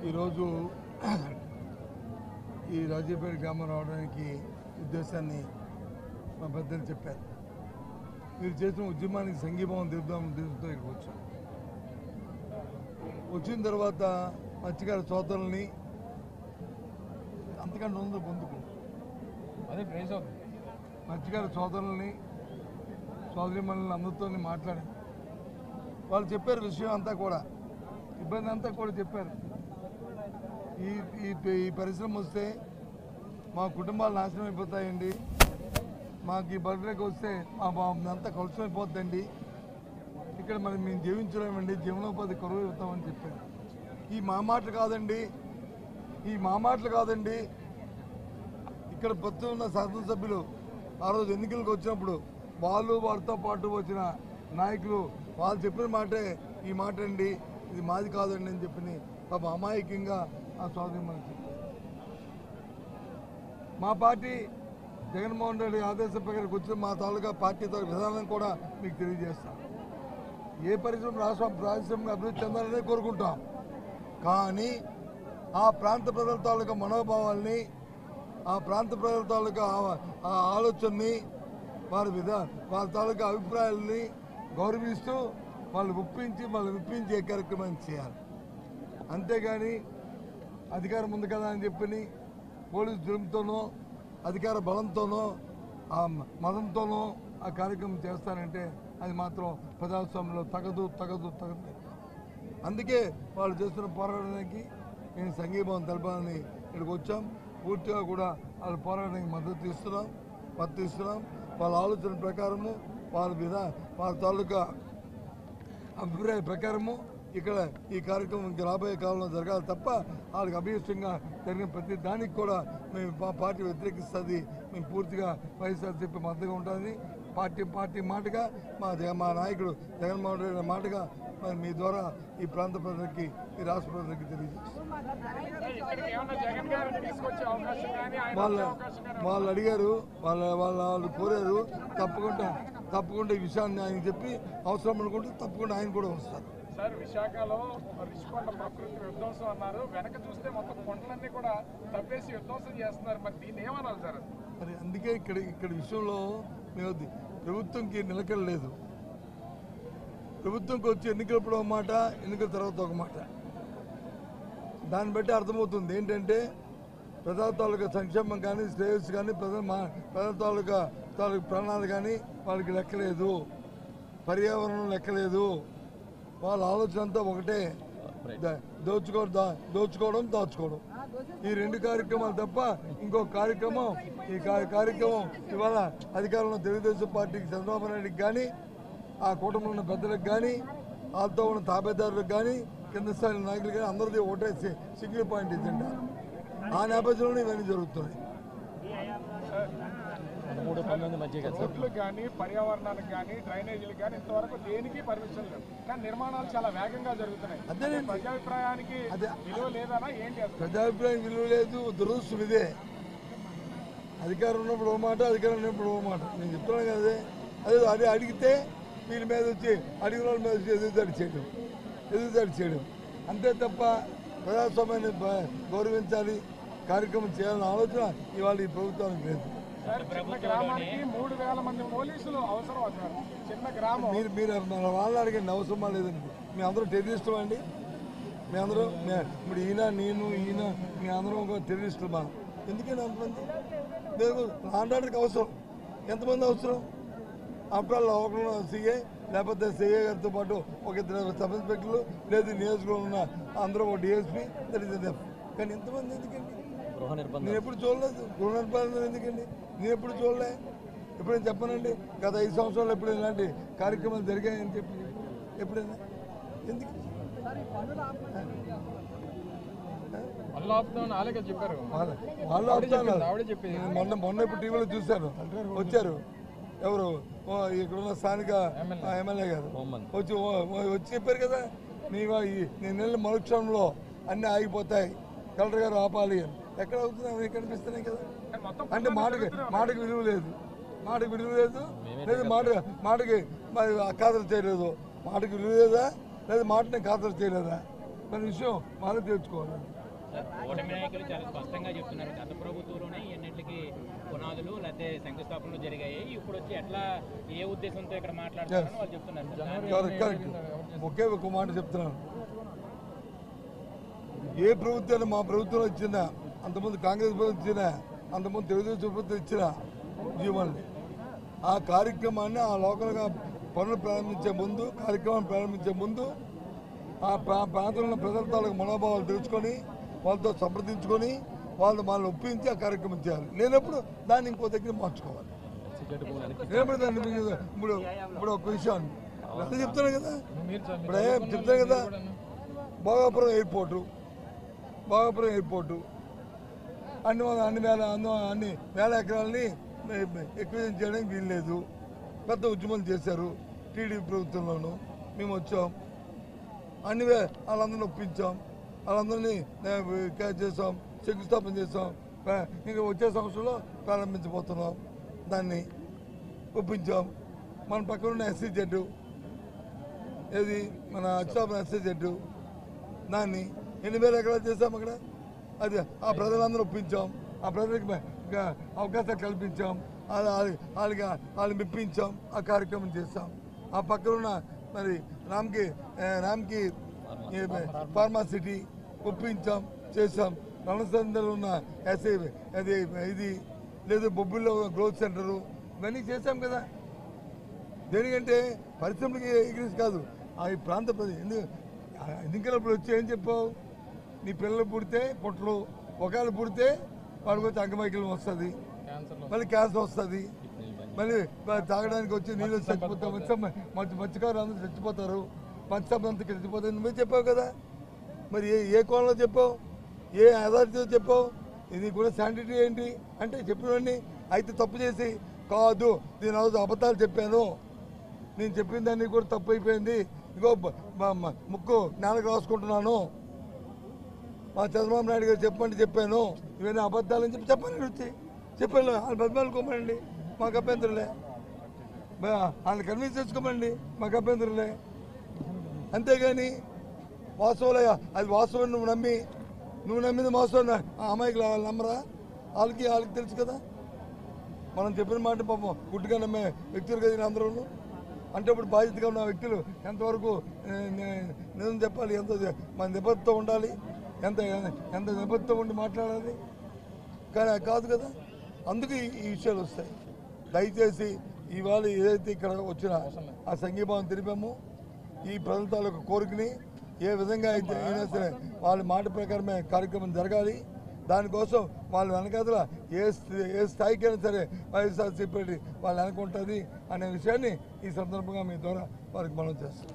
ఈరోజు ఈ రాజీపేట గ్రామం రావడానికి ఉద్దేశాన్ని మా పెద్దలు చెప్పారు. మీరు చేసిన ఉద్యమానికి సంఘీభావం తెలుపుదాం ఉద్దేశంతో ఇక్కడికి వచ్చాం. వచ్చిన తర్వాత మత్స్యకార సోదరుల్ని అంతకంటే ఉందో పొందుకు అదే ప్రైజ్ అవుతుంది. మత్స్యకార సోదరుల్ని సోదరిమణులని అందరితో మాట్లాడాను. వాళ్ళు చెప్పారు విషయం అంతా కూడా, ఇబ్బంది అంతా కూడా చెప్పారు. ఈ పరిశ్రమ వస్తే మా కుటుంబాలు నాశనం అయిపోతాయండి, మాకు ఈ బర్త్డేకి వస్తే మా అంతా కలుషం అయిపోద్దండి, ఇక్కడ మరి మేము జీవించలేమండి, జీవనోపాధి కరువు అవుతామని చెప్పారు. ఈ మా మాటలు కాదండి, ఇక్కడ ప్రతి ఉన్న శాసనసభ్యులు ఆ రోజు ఎన్నికలకు వచ్చినప్పుడు వాళ్ళతో పాటు వచ్చిన నాయకులు వాళ్ళు చెప్పిన మాటే ఈ మాట అండి, ఇది మాది కాదండి అని చెప్పి పాప అమాయకంగా ఆ సోదరి మనకి చెప్పారు. మా పార్టీ జగన్మోహన్ రెడ్డి ఆదేశం ప్రకారం వచ్చిన మా తాలూకా పార్టీ విధానం కూడా మీకు తెలియజేస్తాం. ఏ పారిశ్రామిక అభివృద్ధి చెందాలనే కోరుకుంటాం, కానీ ఆ ప్రాంత ప్రజల తాలూకా మనోభావాల్ని, ఆ ప్రాంత ప్రజల తాలూకా ఆ ఆలోచనని, వారి తాలూకా అభిప్రాయాలని గౌరవిస్తూ వాళ్ళు విప్పించే కార్యక్రమాన్ని చేయాలి. అంతేగాని అధికారం ఉంది కదా అని చెప్పి పోలీసు జులుంతోనో అధికార బలంతోనో ఆ మతంతోనో ఆ కార్యక్రమం చేస్తారంటే అది మాత్రం ప్రజాస్వామ్యంలో తగదు. అందుకే వాళ్ళు చేస్తున్న పోరాటానికి నేను సంఘీభావం తెలపాలని ఇక్కడికి వచ్చాం. పూర్తిగా కూడా వాళ్ళ పోరాటానికి మద్దతు ఇస్తున్నాం. వాళ్ళ ఆలోచన ప్రకారము, వాళ్ళ తాలూకా అభిప్రాయ ప్రకారము ఇక్కడ ఈ కార్యక్రమం రాబోయే కాలంలో జరగాలి తప్ప వాళ్ళకి అభీష్టంగా జరిగిన ప్రతి దానికి కూడా మేము మా పార్టీ వ్యతిరేకిస్తుంది. మేము పూర్తిగా వైఎస్ఆర్సీపీ మద్దతుగా ఉంటుందని పార్టీ మాటగా మా నాయకుడు జగన్మోహన్ రెడ్డి మాటగా మరి మీ ద్వారా ఈ ప్రాంత ప్రజలకి, ఈ రాష్ట్ర ప్రజలకి తెలియజేస్తాం. వాళ్ళు అడిగారు, వాళ్ళు కోరారు. తప్పకుండా ఈ విషయాన్ని ఆయన చెప్పి అవసరం అనుకుంటే తప్పకుండా ఆయన కూడా వస్తారు. సార్, విశాఖలో రిషికొండ ప్రకృతి విధ్వంసం అన్నారు, వెనక చూస్తే మొత్తం కొండలన్నీ కూడా తప్పేసి విధ్వంసం చేస్తున్నారు. మరి దీన్ని ఏమన్నారు సార్? మరి అందుకే ఇక్కడ విషయంలో మేము ప్రభుత్వంకి నిలకడ లేదు. ప్రభుత్వంకి వచ్చి ఎన్నికలప్పుడు ఒక మాట, ఎన్నికల తర్వాత ఒక మాట. దాన్ని బట్టి అర్థమవుతుంది ఏంటంటే ప్రజల తాలూకా సంక్షేమం కానీ, శ్రేయస్సు కానీ, ప్రజల తాలూకా ప్రాణాలు కానీ వాళ్ళకి లెక్కలేదు, పర్యావరణం లెక్కలేదు. వాళ్ళ ఆలోచన అంతా ఒకటే, దోచుకోవడం, దాచుకోవడం. ఈ రెండు కార్యక్రమాలు తప్ప ఇంకో కార్యక్రమం ఈ కార్యక్రమం ఇవాళ అధికారంలో తెలుగుదేశం పార్టీకి చంద్రబాబు నాయుడికి కానీ, ఆ కూటమిలో ఉన్న పెద్దలకు కానీ, వాళ్ళతో ఉన్న తాబేదారులకు కానీ, కింద స్థాయి నాయకులు కానీ అందరిది ఒకటే సింగిల్ పాయింట్ ఎజెండా. ఆ నేపథ్యంలో ఇవన్నీ జరుగుతున్నాయి. రోడ్లు కానీ, పర్యావరణానికి కానీ, డ్రైనేజీలు కానీ ఇంతవరకు దేనికి పర్మిషన్ లేదు, కానీ నిర్మాణాలు చాలా వేగంగా జరుగుతున్నాయి. అదే ప్రజాభిప్రాయానికి విలువ లేదనా ఏంటి? ప్రజాభిప్రాయం విలువ లేదు. దురదృష్టం ఇదే. అధికారం ఉన్నప్పుడు ఓ మాట, అధికారం ఉన్నప్పుడు ఓ మాట. నేను చెప్తున్నాను కదా, అదే అడిగితే వీళ్ళ మీద వచ్చి అడిగిన వాళ్ళ మీద వచ్చి ఎదురుదాడి చేయడం అంతే తప్ప ప్రజాస్వామ్యాన్ని గౌరవించాలి, కార్యక్రమం చేయాలన్న ఆలోచన ఇవాళ ఈ ప్రభుత్వానికి లేదు. గ్రామానికి 3000 మంది పోలీసులు అవసరం అంటారు. చిన్న గ్రామం. మీరు మన వాళ్ళని అడిగండి, అవసరమా లేదండి. మీ అందరూ టెర్రరిస్టులు అండి. మీ అందరూ ఇప్పుడు ఈయన మీ అందరూ ఒక టెర్రరిస్టులు. మనం ఎందుకంటే అంతమంది ఆండాడికి అవసరం, ఎంతమంది అవసరం? అప్పుడు ఒకరు సీఏ, లేకపోతే సీఏ గారితో పాటు ఒక 2 సబ్ ఇన్స్పెక్టర్లు, లేదు నియోజకవర్గంలో ఉన్న అందరూ ఒక డిఎస్పీ, కానీ ఎంతమంది ఎందుకండి? నేను ఎప్పుడు చూడలేదు. గృహ నిర్బంధం ఎందుకండి? నేను ఎప్పుడు చూడలే. ఎప్పుడైనా చెప్పనండి గత 5 సంవత్సరాలు ఎప్పుడైనా ఇలాంటి కార్యక్రమాలు జరిగాయని చెప్పి ఎప్పుడైనా ఎందుకు వాళ్ళు ఆపుతాను. మొన్న ఇప్పుడు టీవీలో చూశాను, వచ్చారు ఎవరు ఇక్కడున్న స్థానిక ఎమ్మెల్యే గారు వచ్చి చెప్పారు కదా, నేను నెల మరుక్షణంలో అన్నీ ఆగిపోతాయి, కలెక్టర్ గారు ఆపాలి అని. ఎక్కడ అవుతుంది? అవి కనిపిస్తున్నాయి కదా. అంటే మాటకి విలువ లేదు, లేదు మాటకి ఖాతరు చేయలేదు. మాటకి విలువ లేదా, లేదు మాటని ఖాతరు చేయలేదా? దాని విషయం వాళ్ళే తెలుసుకోవాలి. కూటమి నాయకులు చాలా స్పష్టంగా చెప్తున్నారు గత ప్రభుత్వంలోనే ఎన్నింటికి పునాదులు లేకపోతే శంకుస్థాపనలు జరిగాయి, ఇప్పుడు వచ్చి ఎట్లా ఏ ఉద్దేశంతో ఇక్కడ మాట్లాడుతున్నారని వాళ్ళు చెప్తున్నారు. కరెక్ట్. ఒకే ఒక మాట చెప్తున్నాను, ఏ ప్రభుత్వాన్ని మా ప్రభుత్వం ఇచ్చినా, అంతకుముందు కాంగ్రెస్ ప్రభుత్వం ఇచ్చినా, అంతకుముందు తెలుగుదేశం ప్రభుత్వం ఇచ్చిన జీవనాన్ని ఆ కార్యక్రమాన్ని ఆ లోకల్గా పనులు కార్యక్రమాన్ని ప్రారంభించే ముందు ఆ ప్రాంతంలో ఉన్న ప్రజల తాలూకు మనోభావాలు తెలుసుకొని వాళ్ళతో సంప్రదించుకొని వాళ్ళని ఒప్పించి ఆ కార్యక్రమం చేయాలి. లేనప్పుడు దాన్ని ఇంకో దగ్గర మార్చుకోవాలి. లేనప్పుడు దాన్ని ఇప్పుడు ఒక విషయాన్ని అదే చెప్తాను కదా, ఇప్పుడే చెప్తాను కదా, భోగాపురం ఎయిర్పోర్టు అన్ని వేల ఎకరాలని ఎక్విజన్ చేయడానికి వీల్లేదు. పెద్ద ఉద్యమాలు చేశారు టీడీపీ ప్రభుత్వంలోనూ. మేము వచ్చాం, వాళ్ళందరినీ ఒప్పించాం, వాళ్ళందరినీ చేసాం, శంకుస్థాపన చేసాం. ఇంకా వచ్చే సంవత్సరంలో ప్రారంభించబోతున్నాం. దాన్ని ఒప్పించాం. మన పక్కన ఉన్న SEZ ఏది మన అచ్చాపురం SEZ దాన్ని 8,000 ఎకరాలు చేసాం అక్కడ. అది ఆ ప్రజలందరూ ఒప్పించాం, ఆ ప్రజలకు అవకాశాలు కల్పించాం, వాళ్ళని మెప్పించాం, ఆ కార్యక్రమం చేస్తాం. ఆ పక్కన ఉన్న మరి రామ్కి ఫార్మా సిటీ ఒప్పించాం, చేసాం. రణసందలో ఉన్న ఇది లేదు బొబ్బుల్లో గ్రోత్ సెంటరు, ఇవన్నీ చేసాం కదా. దేనికంటే పరిశ్రమలకి ఎగ్రీస్ కాదు, ఆ ఈ ప్రాంత ఎన్నికలప్పుడు వచ్చి ఏం చెప్పావు, నీ పిల్లలు పుడితే పొట్లు, ఒకవేళ పుడితే వాడికి వచ్చి అంగమైకల్యం వస్తుంది, మళ్ళీ క్యాన్సర్ వస్తుంది, మళ్ళీ తాగడానికి వచ్చి నీళ్ళు చచ్చిపోతాం, మత్స్యకారులు అందరూ చచ్చిపోతారు, మత్స్యం అంతా చచ్చిపోతారు. నువ్వే చెప్పావు కదా. మరి ఏ కోణంలో చెప్పావు, ఏ అథారిటీతో చెప్పావు, ఇది కూడా శానిటరీ ఏంటి అంటే చెప్పినవన్నీ. అయితే తప్పు చేసి కాదు, నేను అబద్ధాలు చెప్పాను, నేను చెప్పిన దాన్ని కూడా తప్పు అయిపోయింది, ఇగో ముక్కు నేలకు రాసుకుంటున్నాను, మా చంద్రబాబు నాయుడు గారు చెప్పాను, ఇవన్నీ అబద్ధాలని చెప్పండి వచ్చి చెప్పాను. వాళ్ళు బతిమాలుకోమండి, మాకు అభ్యంతరులే. వాళ్ళని కన్విన్స్ చేసుకోమండి, మాకు అభ్యంతరులే. అంతేగాని వాస్తవాలయ్యా అది వాస్తవం నువ్వు నమ్మింది వాస్తవం అమ్మాయికి వాళ్ళు నమ్మరా? వాళ్ళకి తెలుసు కదా. మనం చెప్పిన మాట పాపం గుడ్డుగా నమ్మే వ్యక్తులు కదా అందరూ. అంటే ఇప్పుడు బాధ్యతగా ఉన్న వ్యక్తులు ఎంతవరకు నిజం చెప్పాలి, ఎంత మన నిబద్ధత ఉండాలి, ఎంత నిబద్ధత ఉండి మాట్లాడాలి, కానీ కాదు కదా. అందుకు ఈ విషయాలు వస్తాయి. దయచేసి ఇవాళ ఏదైతే ఇక్కడ వచ్చినా ఆ సంఘీభావం తెలిపామో, ఈ ప్రజల తాలూకు కోరికని ఏ విధంగా అయితే అయినా సరే వాళ్ళ మాట ప్రకారమే కార్యక్రమం జరగాలి. దానికోసం వాళ్ళ వెనకాతల ఏ స్థాయికైనా సరే వైఎస్ఆర్సీపీ వాళ్ళు అనుకుంటుంది అనే విషయాన్ని ఈ సందర్భంగా మీ ద్వారా వారికి మనం చేస్తాం.